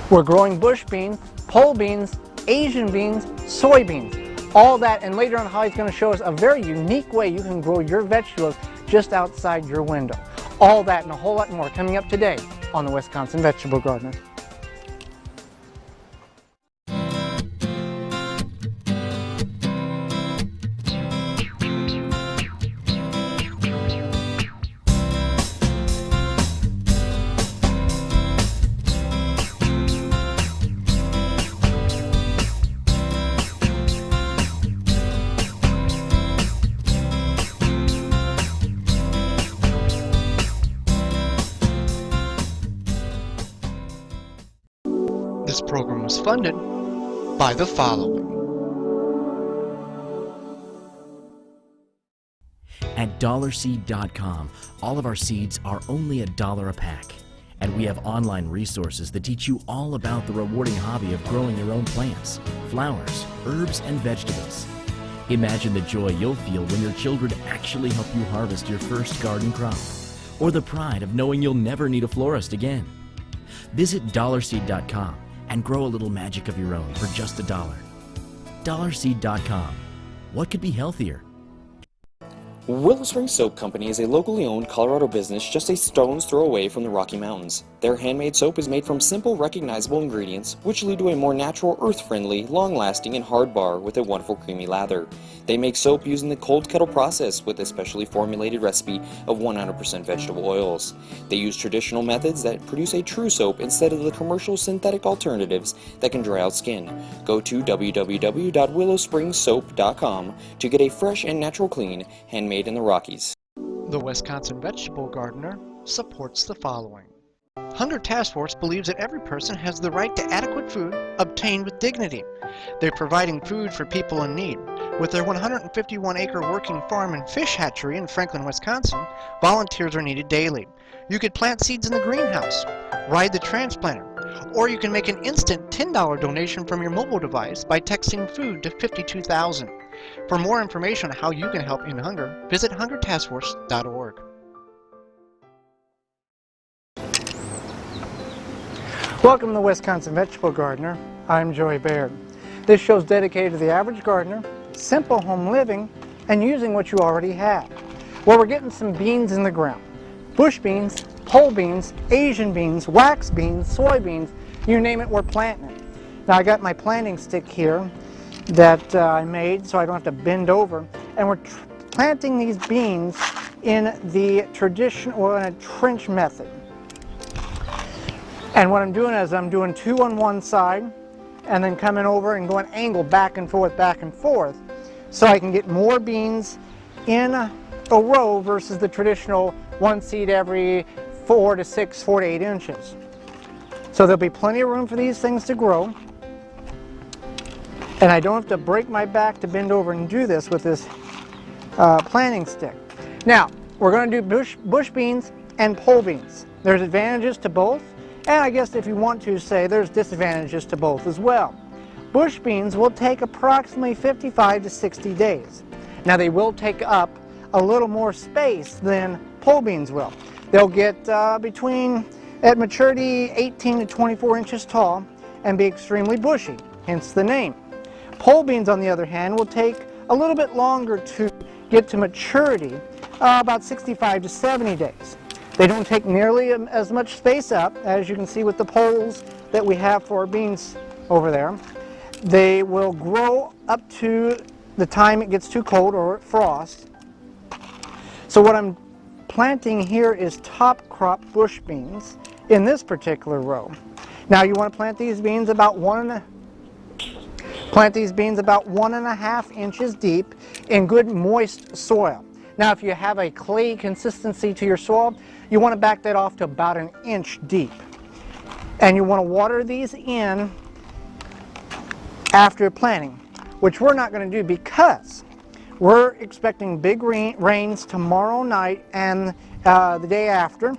We're growing bush beans, pole beans, Asian beans, soybeans. All that, and later on Holly's going to show us a very unique way you can grow your vegetables just outside your window. All that and a whole lot more coming up today on the Wisconsin Vegetable Gardener. This program was funded by the following. At dollarseed.com, all of our seeds are only $1 a pack. And we have online resources that teach you all about the rewarding hobby of growing your own plants, flowers, herbs, and vegetables. Imagine the joy you'll feel when your children actually help you harvest your first garden crop, or the pride of knowing you'll never need a florist again. Visit dollarseed.com and grow a little magic of your own for just $1. Dollarseed.com. What could be healthier? Willow Spring Soap Company is a locally owned Colorado business just a stone's throw away from the Rocky Mountains. Their handmade soap is made from simple, recognizable ingredients, which lead to a more natural, earth-friendly, long-lasting, and hard bar with a wonderful creamy lather. They make soap using the cold kettle process with a specially formulated recipe of 100% vegetable oils. They use traditional methods that produce a true soap instead of the commercial synthetic alternatives that can dry out skin. Go to www.willowspringsoap.com to get a fresh and natural clean, handmade in the Rockies. The Wisconsin Vegetable Gardener supports the following. Hunger Task Force believes that every person has the right to adequate food obtained with dignity. They're providing food for people in need. With their 151-acre working farm and fish hatchery in Franklin, Wisconsin, volunteers are needed daily. You could plant seeds in the greenhouse, ride the transplanter, or you can make an instant $10 donation from your mobile device by texting food to 52,000. For more information on how you can help end hunger, visit hungertaskforce.org. Welcome to the Wisconsin Vegetable Gardener. I'm Joey Baird. This show is dedicated to the average gardener, simple home living, and using what you already have. Well, we're getting some beans in the ground. Bush beans, pole beans, Asian beans, wax beans, soybeans, you name it, we're planting it. Now I got my planting stick here that I made so I don't have to bend over, and we're planting these beans in the traditional, or in a trench method. And what I'm doing is I'm doing two on one side and then coming over and going angle back and forth so I can get more beans in a row versus the traditional one seed every 4 to 8 inches. So there'll be plenty of room for these things to grow, and I don't have to break my back to bend over and do this with this planting stick. Now we're going to do bush beans and pole beans. There's advantages to both. And I guess if you want to say there's disadvantages to both as well. Bush beans will take approximately 55 to 60 days. Now they will take up a little more space than pole beans will. They'll get at maturity, 18 to 24 inches tall and be extremely bushy, hence the name. Pole beans, on the other hand, will take a little bit longer to get to maturity, about 65 to 70 days. They don't take nearly as much space up, as you can see with the poles that we have for our beans over there. They will grow up to the time it gets too cold or frost. So what I'm planting here is top crop bush beans in this particular row. Now you want to plant these beans about 1.5 inches deep in good moist soil. Now if you have a clay consistency to your soil, you want to back that off to about 1 inch deep. And you want to water these in after planting, which we're not going to do because we're expecting big rains tomorrow night and the day after.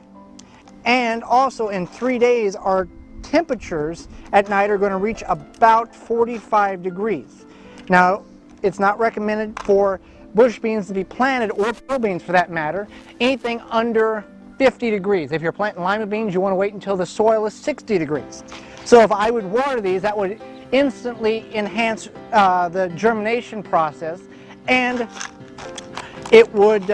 And also in 3 days, our temperatures at night are going to reach about 45 degrees. Now, it's not recommended for bush beans to be planted, or pole beans for that matter, anything under 50 degrees. If you're planting lima beans, you want to wait until the soil is 60 degrees. So if I would water these, that would instantly enhance the germination process, and it would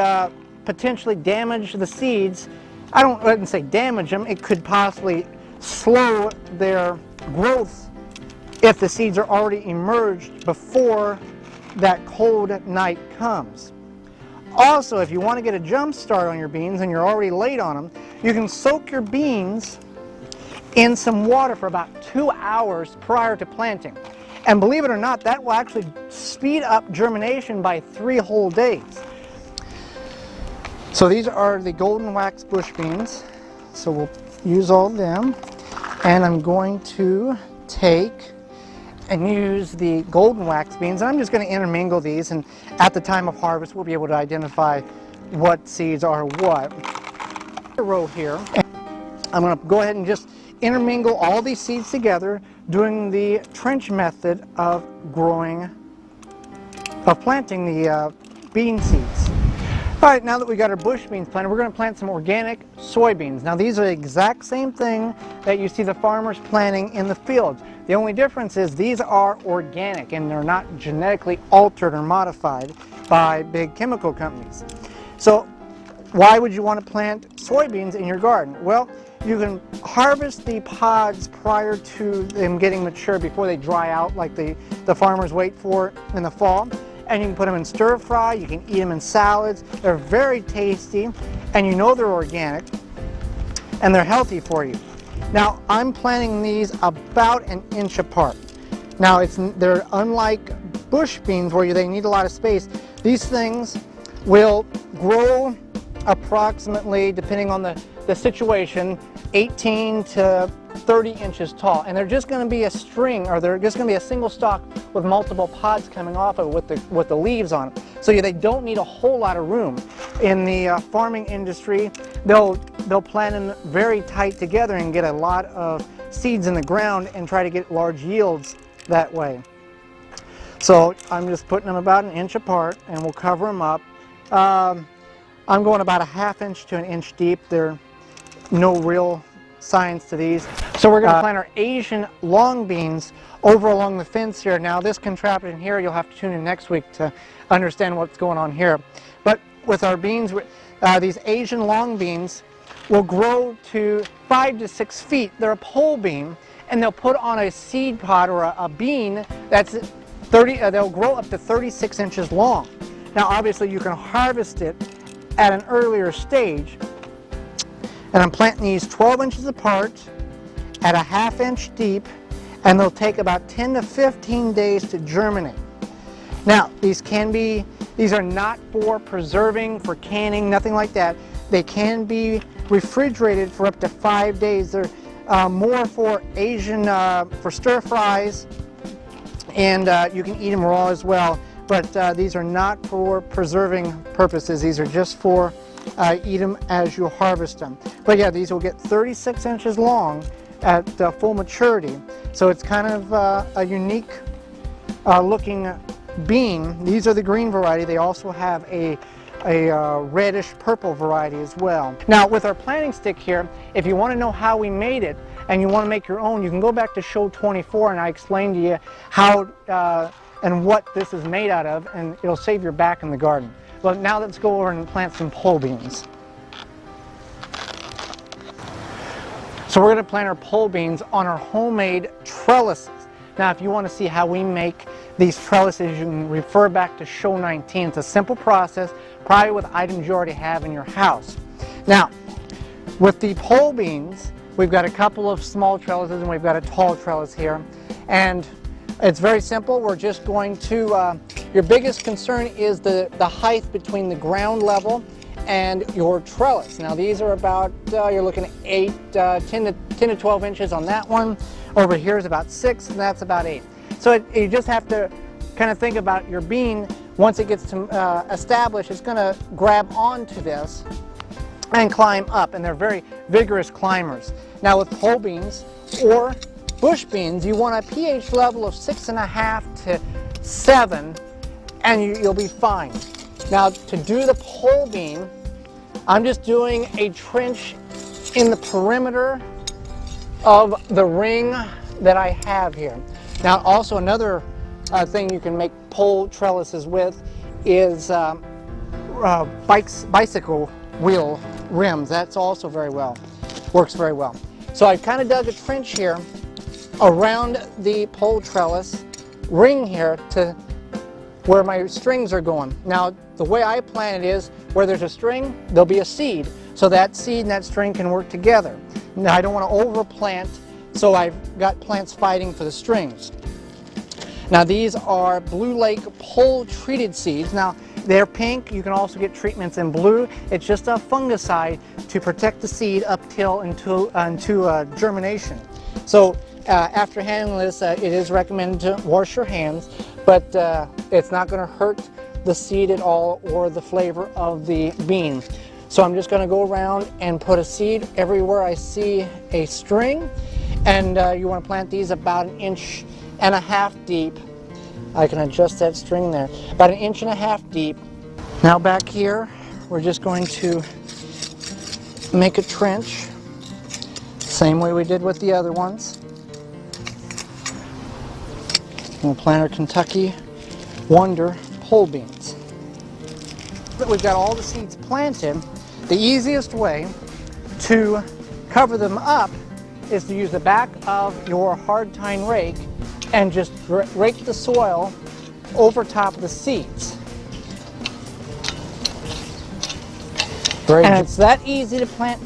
potentially damage the seeds. I wouldn't say damage them, it could possibly slow their growth if the seeds are already emerged before that cold night comes. Also, if you want to get a jump start on your beans and you're already late on them, you can soak your beans in some water for about 2 hours prior to planting. And believe it or not, that will actually speed up germination by 3 whole days. So these are the golden wax bush beans. So we'll use all of them. And I'm going to take and use the golden wax beans. And I'm just going to intermingle these, and at the time of harvest we'll be able to identify what seeds are what. A row here. I'm going to go ahead and just intermingle all these seeds together, doing the trench method of planting the bean seeds. All right, now that we got our bush beans planted, we're going to plant some organic soybeans. Now these are the exact same thing that you see the farmers planting in the fields. The only difference is these are organic and they're not genetically altered or modified by big chemical companies. So why would you want to plant soybeans in your garden? Well, you can harvest the pods prior to them getting mature before they dry out like the farmers wait for in the fall. And you can put them in stir fry, you can eat them in salads. They're very tasty, and you know they're organic, and they're healthy for you. Now, I'm planting these about 1 inch apart. Now, they're unlike bush beans where they need a lot of space. These things will grow approximately, depending on the situation, 18 to 30 inches tall, and they're just going to be a string, or they're just going to be a single stalk with multiple pods coming off of it with the leaves on it. So they don't need a whole lot of room. In the farming industry, they'll plant them very tight together and get a lot of seeds in the ground and try to get large yields that way. So I'm just putting them about 1 inch apart, and we'll cover them up. I'm going about 1/2 inch to 1 inch deep. There no real science to these. So we're going to plant our Asian long beans over along the fence here. Now this contraption here, you'll have to tune in next week to understand what's going on here. But with our beans, these Asian long beans will grow to 5 to 6 feet. They're a pole bean, and they'll put on a seed pod or a bean that's they'll grow up to 36 inches long. Now obviously you can harvest it at an earlier stage. And I'm planting these 12 inches apart at 1/2 inch deep, and they'll take about 10 to 15 days to germinate. Now, these are not for preserving, for canning, nothing like that. They can be refrigerated for up to 5 days. They're more for Asian, for stir fries, and you can eat them raw as well. But these are not for preserving purposes. These are just for eat them as you harvest them. But yeah, these will get 36 inches long at full maturity. So it's kind of a unique looking bean. These are the green variety. They also have a reddish purple variety as well. Now with our planting stick here, if you want to know how we made it and you want to make your own, you can go back to show 24 and I explained to you how and what this is made out of, and it'll save your back in the garden. Well, now let's go over and plant some pole beans. So we're going to plant our pole beans on our homemade trellises. Now if you want to see how we make these trellises, you can refer back to show 19. It's a simple process, probably with items you already have in your house. Now, with the pole beans, we've got a couple of small trellises and we've got a tall trellis here. And it's very simple. We're just going to, your biggest concern is the height between the ground level and your trellis. Now these are about, you're looking at 10 to 12 inches on that one. Over here is about 6, and that's about 8. So you just have to kind of think about your bean. Once it gets to established, it's going to grab onto this and climb up, and they're very vigorous climbers. Now with pole beans or bush beans, you want a pH level of 6.5 to 7, and you'll be fine. Now to do the pole bean, I'm just doing a trench in the perimeter of the ring that I have here. Now also another thing you can make pole trellises with is bicycle wheel rims. That's also works very well. So I've kind of dug a trench here around the pole trellis ring here to where my strings are going. Now the way I plan it is where there's a string, there'll be a seed. So that seed and that string can work together. Now I don't want to overplant, so I've got plants fighting for the strings. Now these are Blue Lake pole treated seeds. Now they're pink. You can also get treatments in blue. It's just a fungicide to protect the seed until germination. So after handling this, it is recommended to wash your hands, but it's not going to hurt the seed at all or the flavor of the bean. So I'm just going to go around and put a seed everywhere I see a string, and you want to plant these about 1.5 inches deep. I can adjust that string there, about 1.5 inches deep. Now back here, we're just going to make a trench, same way we did with the other ones. We'll plant our Kentucky Wonder pole beans. But we've got all the seeds planted. The easiest way to cover them up is to use the back of your hard tine rake and just rake the soil over top of the seeds. And it's that easy to plant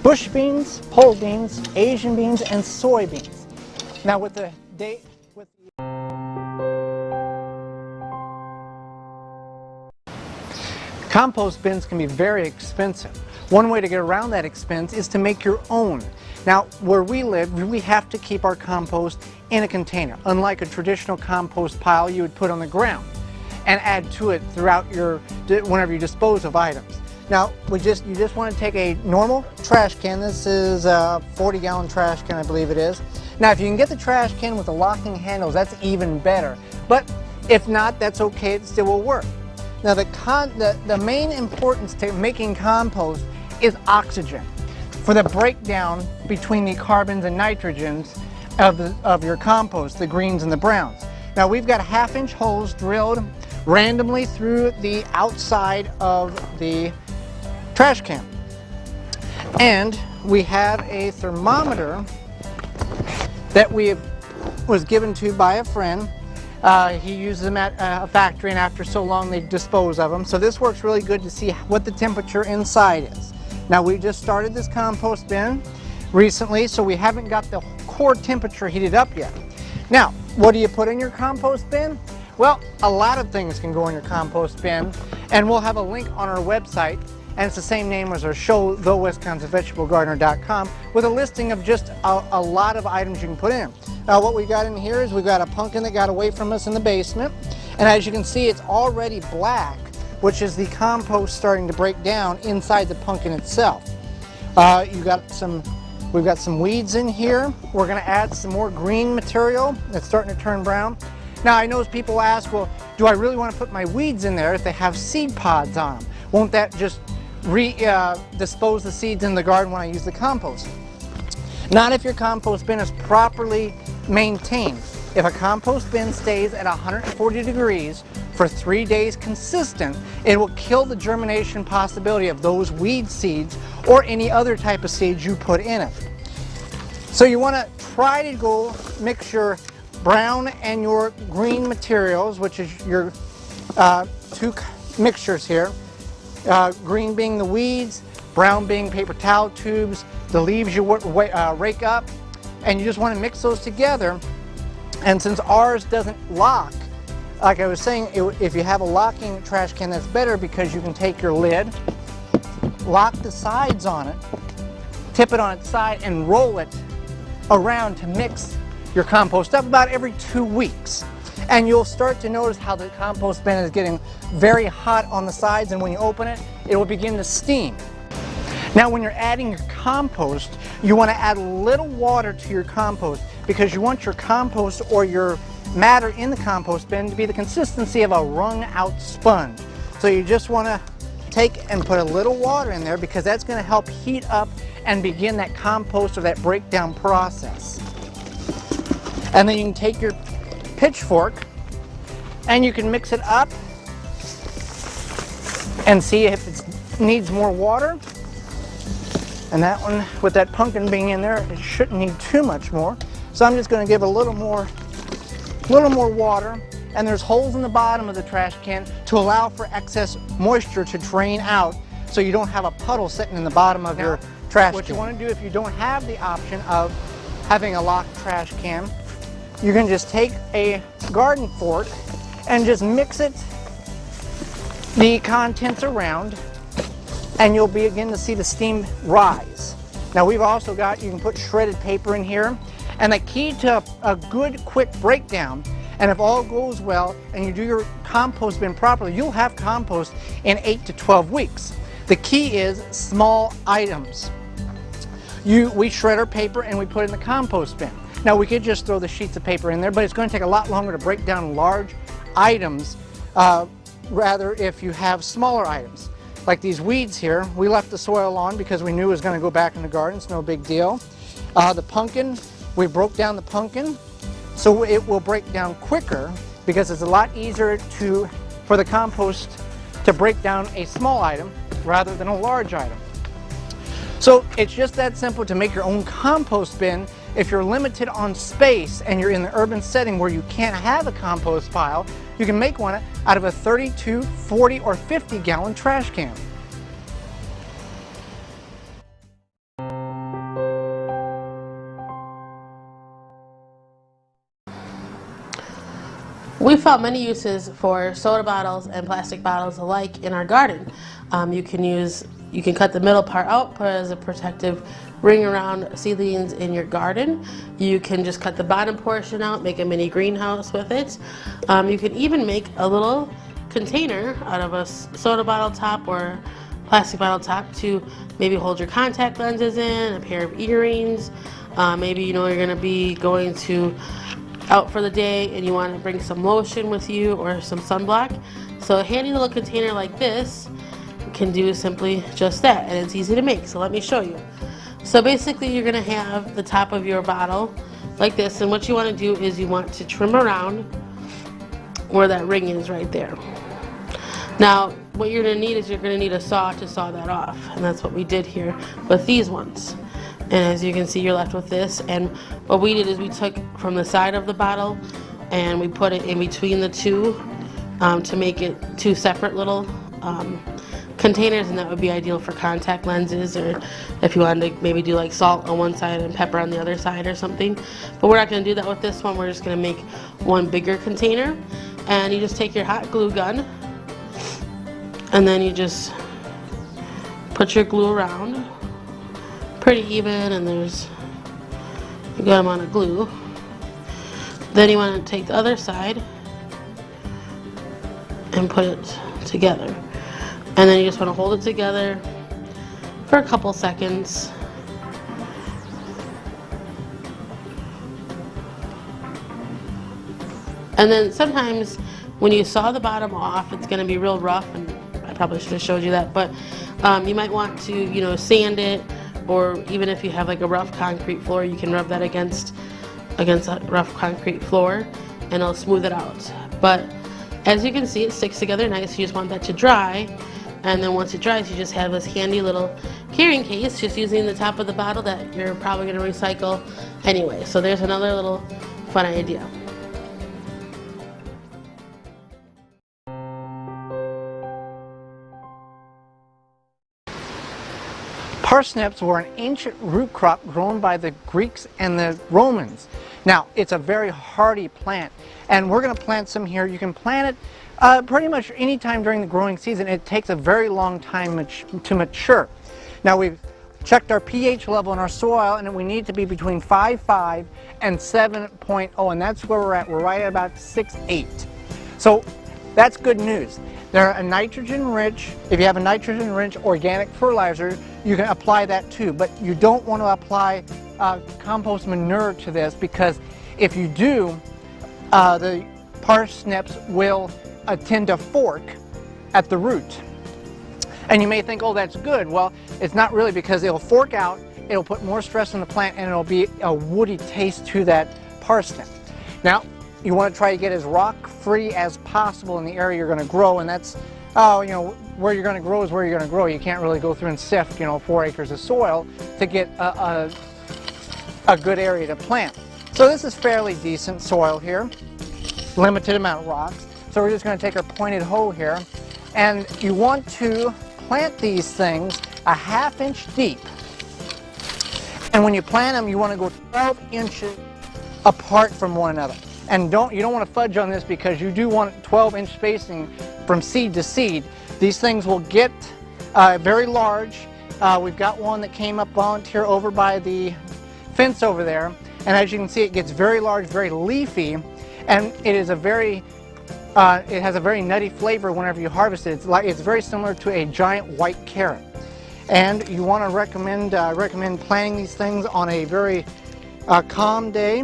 bush beans, pole beans, Asian beans, and soybeans. Now with the compost bins can be very expensive. One way to get around that expense is to make your own. Now, where we live, we have to keep our compost in a container, unlike a traditional compost pile you would put on the ground and add to it throughout whenever you dispose of items. Now, you just want to take a normal trash can. This is a 40-gallon trash can, I believe it is. Now, if you can get the trash can with the locking handles, that's even better. But if not, that's okay, it still will work. Now the main importance to making compost is oxygen for the breakdown between the carbons and nitrogens of your compost, the greens and the browns. Now we've got 1/2-inch holes drilled randomly through the outside of the trash can. And we have a thermometer that was given to by a friend. He uses them at a factory, and after so long they dispose of them. So this works really good to see what the temperature inside is. Now we just started this compost bin recently, so we haven't got the core temperature heated up yet. Now, what do you put in your compost bin? Well, a lot of things can go in your compost bin, and we'll have a link on our website, and it's the same name as our show, TheWisconsinVegetableGardener.com, with a listing of just a lot of items you can put in. Now what we got in here is we've got a pumpkin that got away from us in the basement, and as you can see, it's already black, which is the compost starting to break down inside the pumpkin itself. We've got some weeds in here. We're going to add some more green material that's starting to turn brown. Now I know people ask, well, do I really want to put my weeds in there if they have seed pods on them? Won't that just dispose the seeds in the garden when I use the compost? Not if your compost bin is properly maintained. If a compost bin stays at 140 degrees for 3 days consistent, it will kill the germination possibility of those weed seeds or any other type of seeds you put in it. So you want to try to go mix your brown and your green materials, which is your two mixtures here. Green being the weeds, brown being paper towel tubes, the leaves you rake up, and you just want to mix those together. And since ours doesn't lock, like I was saying, if you have a locking trash can, that's better because you can take your lid, lock the sides on it, tip it on its side, and roll it around to mix your compost up about every 2 weeks. And you'll start to notice how the compost bin is getting very hot on the sides, and when you open it, it will begin to steam. Now when you're adding your compost, you want to add a little water to your compost because you want your compost or your matter in the compost bin to be the consistency of a wrung out sponge. So you just want to take and put a little water in there because that's going to help heat up and begin that compost or that breakdown process. And then you can take your pitchfork and you can mix it up and see if it needs more water. And that one, with that pumpkin being in there, it shouldn't need too much more. So I'm just going to give it a little more water. And there's holes in the bottom of the trash can to allow for excess moisture to drain out, so you don't have a puddle sitting in the bottom of your trash can. What you want to do if you don't have the option of having a locked trash can, you can just take a garden fork and just mix the contents around, and you'll begin to see the steam rise. Now we've also got, you can put shredded paper in here, and the key to a good quick breakdown, and if all goes well and you do your compost bin properly, you'll have compost in 8 to 12 weeks. The key is small items. We shred our paper and we put it in the compost bin. Now we could just throw the sheets of paper in there, but it's going to take a lot longer to break down large items, rather if you have smaller items. Like these weeds here, we left the soil on because we knew it was going to go back in the garden. It's no big deal. The pumpkin, we broke down the pumpkin, so it will break down quicker because it's a lot easier for the compost to break down a small item rather than a large item. So it's just that simple to make your own compost bin. If you're limited on space and you're in the urban setting where you can't have a compost pile, you can make one out of a 32, 40, or 50-gallon trash can. We found many uses for soda bottles and plastic bottles alike in our garden. You can cut the middle part out, put it as a protective ring around seedlings in your garden. You can just cut the bottom portion out, make a mini greenhouse with it. You can even make a little container out of a soda bottle top or plastic bottle top to maybe hold your contact lenses in, a pair of earrings. Maybe you know you're going to be going out for the day and you want to bring some lotion with you or some sunblock. So a handy little container like this can do simply just that, and it's easy to make, so let me show you. So basically you're going to have the top of your bottle like this, and what you want to do is you want to trim around where that ring is right there. Now what you're going to need is you're going to need a saw to saw that off, and that's what we did here with these ones. And as you can see, you're left with this, and what we did is we took from the side of the bottle and we put it in between the two to make it two separate little containers, and that would be ideal for contact lenses, or if you wanted to maybe do like salt on one side and pepper on the other side or something. But we're not going to do that with this one. We're just going to make one bigger container, and you just take your hot glue gun and then you just put your glue around pretty even, and there's a good amount of glue. Then you want to take the other side and put it together, and then you just want to hold it together for a couple seconds. And then sometimes when you saw the bottom off, it's going to be real rough, and I probably should have showed you that, but you might want to, sand it, or even if you have like a rough concrete floor, you can rub that against a rough concrete floor and it'll smooth it out. But as you can see, it sticks together nice. You just want that to dry, and then once it dries, you just have this handy little carrying case, just using the top of the bottle that you're probably going to recycle anyway. So there's another little fun idea. Parsnips were an ancient root crop grown by the Greeks and the Romans. Now, it's a very hardy plant, and we're going to plant some here. You can plant it pretty much any time during the growing season. It takes a very long time to mature. Now, we've checked our pH level in our soil, and we need to be between 5.5 and 7.0, and that's where we're at. We're right at about 6.8. So that's good news. They're a nitrogen-rich, if you have a nitrogen-rich organic fertilizer, you can apply that too. But you don't want to apply compost manure to this, because if you do, the parsnips will tend to fork at the root. And you may think, oh, that's good. Well, it's not really, because it'll fork out, it'll put more stress on the plant, and it'll be a woody taste to that parsnip. Now, you want to try to get as rock-free as possible in the area you're going to grow, and that's, you know, where you're going to grow is where you're going to grow. You can't really go through and sift, you know, 4 acres of soil to get a good area to plant. So this is fairly decent soil here, limited amount of rocks. So we're just going to take our pointed hoe here, and you want to plant these things a 1/2 inch deep. And when you plant them, you want to go 12 inches apart from one another. And you don't want to fudge on this, because you do want 12-inch spacing from seed to seed. These things will get very large. We've got one that came up on here over by the fence over there, and as you can see, it gets very large, very leafy, and it is a very it has a very nutty flavor whenever you harvest it. It's very similar to a giant white carrot. And you want to recommend planting these things on a very calm day.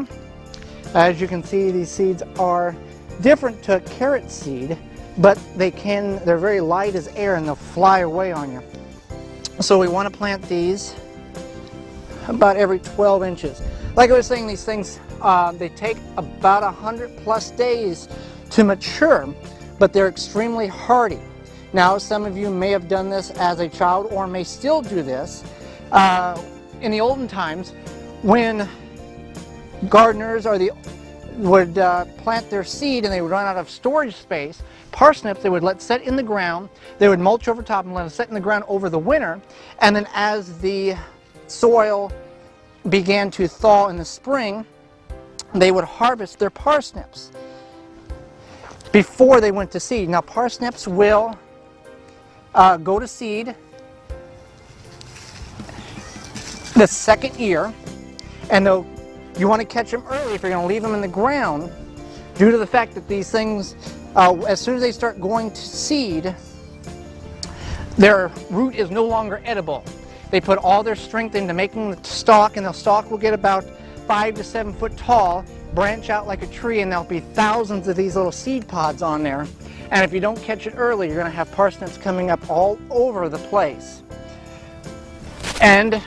As you can see, these seeds are different to a carrot seed, but they're very light as air and they'll fly away on you. So we want to plant these about every 12 inches. Like I was saying, these things, they take about 100+ days to mature, but they're extremely hardy. Now, some of you may have done this as a child or may still do this. In the olden times, when gardeners would plant their seed and they would run out of storage space, parsnips they would let set in the ground. They would mulch over top and let them set in the ground over the winter, and then as the soil began to thaw in the spring, they would harvest their parsnips before they went to seed. Now, parsnips will go to seed the second year, and you want to catch them early if you're going to leave them in the ground, due to the fact that these things, as soon as they start going to seed, their root is no longer edible. They put all their strength into making the stalk, and the stalk will get about 5 to 7 foot tall, branch out like a tree, and there'll be thousands of these little seed pods on there. And if you don't catch it early, you're going to have parsnips coming up all over the place. And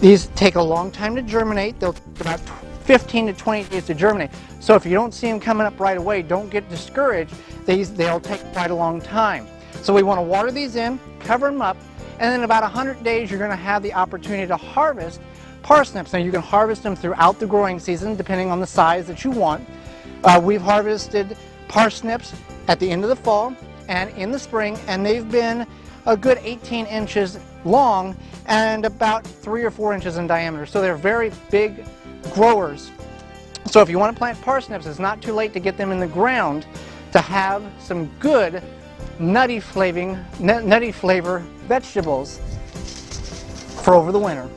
these take a long time to germinate. They'll take about 15 to 20 days to germinate. So if you don't see them coming up right away, don't get discouraged. They'll take quite a long time. So we want to water these in, cover them up, and then in about 100 days you're going to have the opportunity to harvest parsnips. Now, you can harvest them throughout the growing season depending on the size that you want. We've harvested parsnips at the end of the fall and in the spring, and they've been a good 18 inches long and about 3 or 4 inches in diameter. So they're very big growers. So if you want to plant parsnips, it's not too late to get them in the ground to have some good nutty flavor vegetables for over the winter.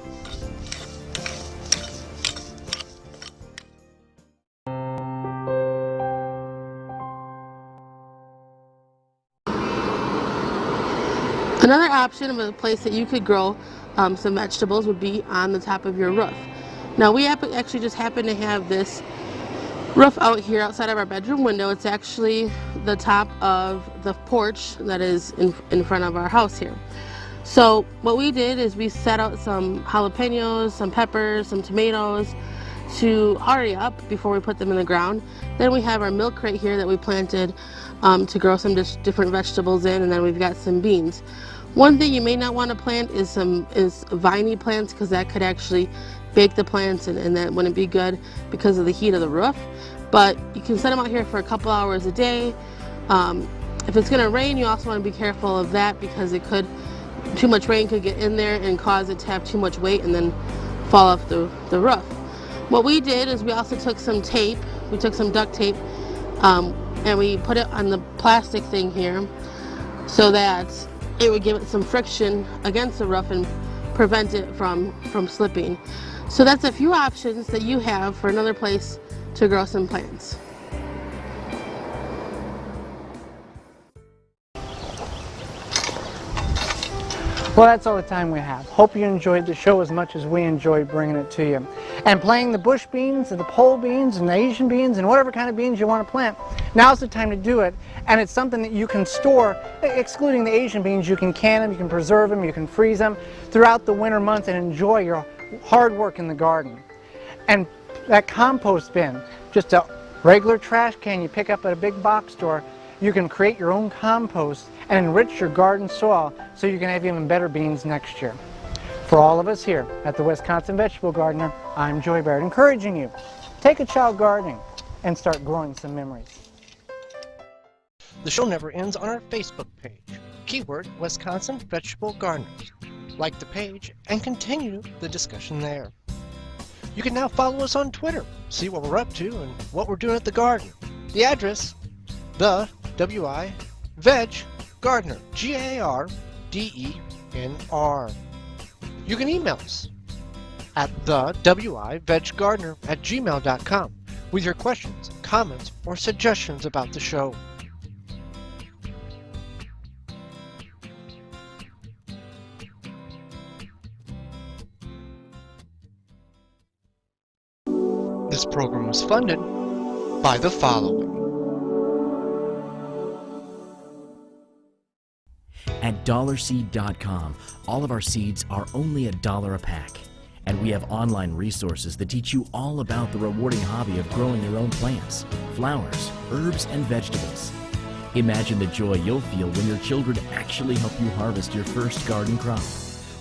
Another option of a place that you could grow some vegetables would be on the top of your roof. Now, we actually just happen to have this roof out here outside of our bedroom window. It's actually the top of the porch that is in front of our house here. So what we did is we set out some jalapenos, some peppers, some tomatoes to hurry up before we put them in the ground. Then we have our milk crate here that we planted to grow some different vegetables in, and then we've got some beans. One thing you may not want to plant is viney plants, because that could actually bake the plants, and that wouldn't be good because of the heat of the roof. But you can set them out here for a couple hours a day. If it's going to rain, you also want to be careful of that, because too much rain could get in there and cause it to have too much weight and then fall off the roof. What we did is we also took some tape, we took some duct tape, and we put it on the plastic thing here so that it would give it some friction against the roof and prevent it from slipping. So that's a few options that you have for another place to grow some plants. Well, that's all the time we have. Hope you enjoyed the show as much as we enjoyed bringing it to you. And planting the bush beans and the pole beans and the Asian beans and whatever kind of beans you want to plant, now's the time to do it. And it's something that you can store, excluding the Asian beans. You can can them, you can preserve them, you can freeze them throughout the winter months and enjoy your hard work in the garden. And that compost bin, just a regular trash can you pick up at a big box store, you can create your own compost and enrich your garden soil so you can have even better beans next year. For all of us here at the Wisconsin Vegetable Gardener, I'm Joy Baird, encouraging you, take a child gardening and start growing some memories. The show never ends on our Facebook page. Keyword Wisconsin Vegetable Gardener. Like the page and continue the discussion there. You can now follow us on Twitter, see what we're up to and what we're doing at the garden. The address, the W-I Veg Gardener, G-A-R-D-E-N-R. You can email us at the W-I Veg Gardener at gmail.com with your questions, comments, or suggestions about the show. This program was funded by the following. At dollarseed.com, all of our seeds are only $1 a pack. And we have online resources that teach you all about the rewarding hobby of growing your own plants, flowers, herbs, and vegetables. Imagine the joy you'll feel when your children actually help you harvest your first garden crop,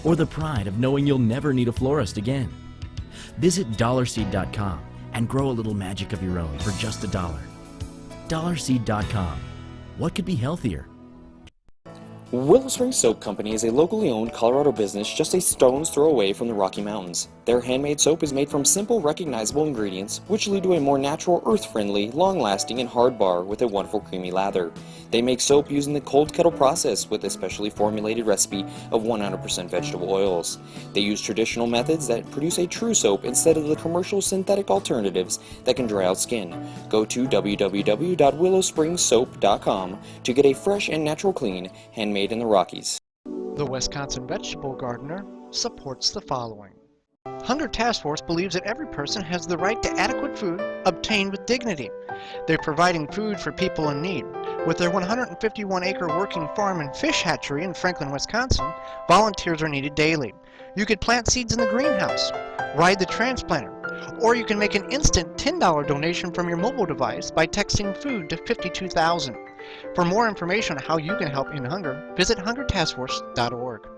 or the pride of knowing you'll never need a florist again. Visit dollarseed.com and grow a little magic of your own for just $1. Dollarseed.com. What could be healthier? Willow Springs Soap Company is a locally owned Colorado business just a stone's throw away from the Rocky Mountains. Their handmade soap is made from simple, recognizable ingredients, which lead to a more natural, earth-friendly, long-lasting, and hard bar with a wonderful creamy lather. They make soap using the cold kettle process with a specially formulated recipe of 100% vegetable oils. They use traditional methods that produce a true soap instead of the commercial synthetic alternatives that can dry out skin. Go to www.willowspringssoap.com to get a fresh and natural clean, handmade in the Rockies. The Wisconsin Vegetable Gardener supports the following. Hunger Task Force believes that every person has the right to adequate food obtained with dignity. They're providing food for people in need. With their 151-acre working farm and fish hatchery in Franklin, Wisconsin, volunteers are needed daily. You could plant seeds in the greenhouse, ride the transplanter, or you can make an instant $10 donation from your mobile device by texting food to 52,000. For more information on how you can help end hunger, visit hungertaskforce.org.